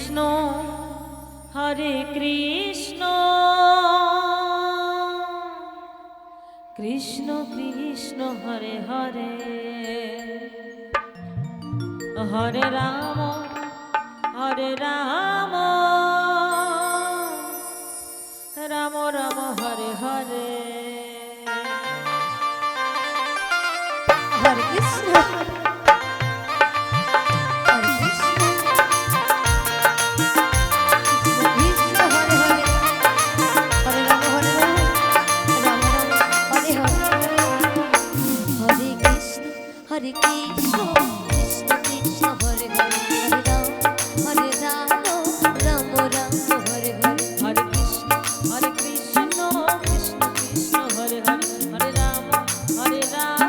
Krishna হরে Krishna Krishna Krishna Hare Hare Hare Ram Ram Ram Hare Hare Hare Krishna হরে Krishna Krishna Hare Hare Hare Ram হরে Ram Ram Ram Hare Hare Hare Krishna হরে Krishna Krishna Krishna Hare Hare Hare Ram Ram Ram Hare Hare Hare Krishna Krishna Krishna Hare Hare Hare Ram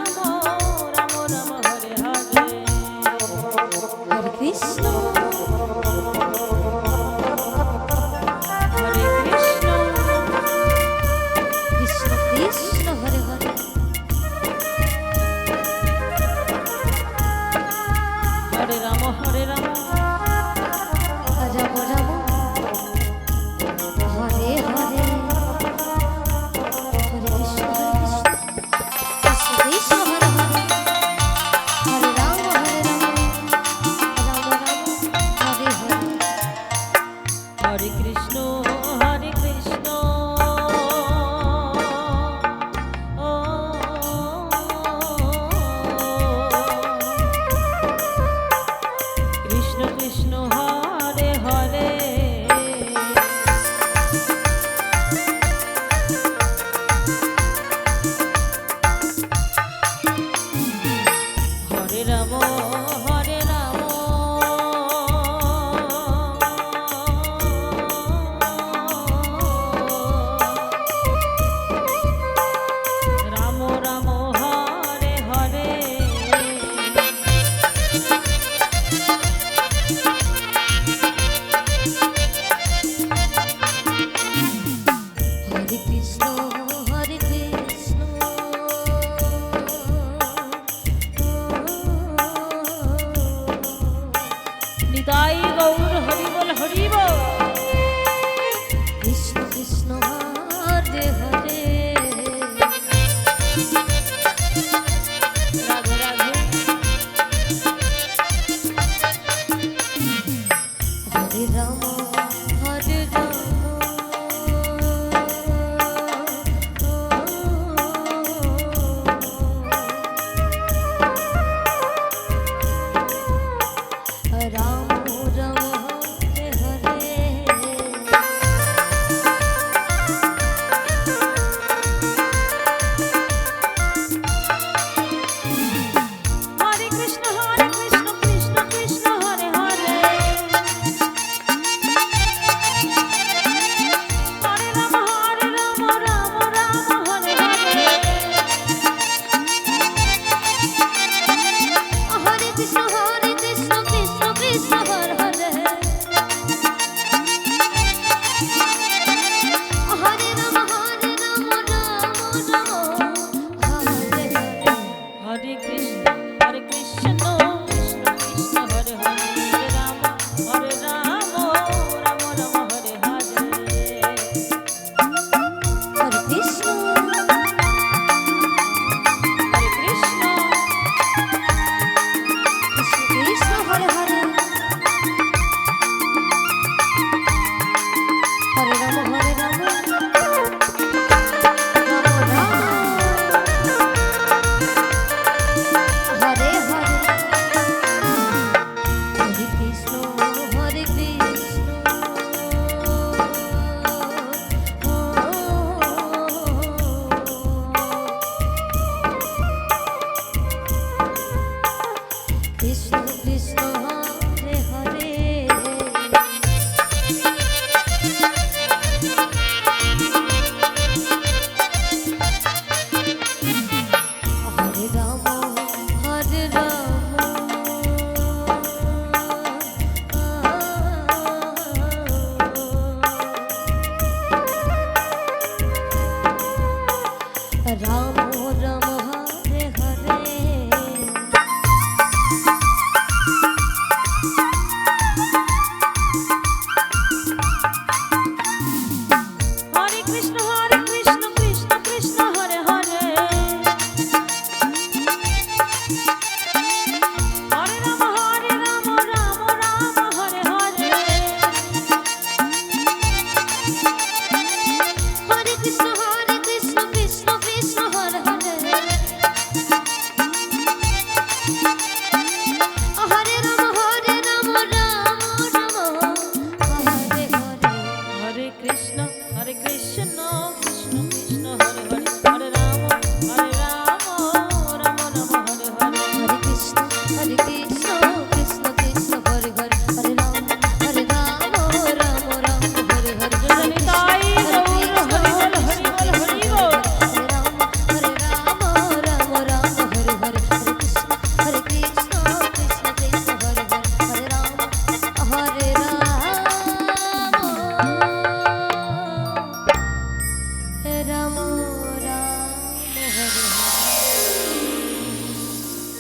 Ram Ram Hare Hare Hare Krishna হরে Krishna Krishna Krishna Hare Hare Hare Ram Ram Ram Ram Hare Hare Hare Krishna Krishna Krishna Hare Hare Hare Ram Ram Hare Hare Hare Krishna ও Krishna Krishna Hare Hare Hare Ram Ram Ram Hare Hare Hare Krishna হরে Krishna Nitai Gour Hari বল Krishna Krishna Hare Hare Radhe Radhe হরে Ram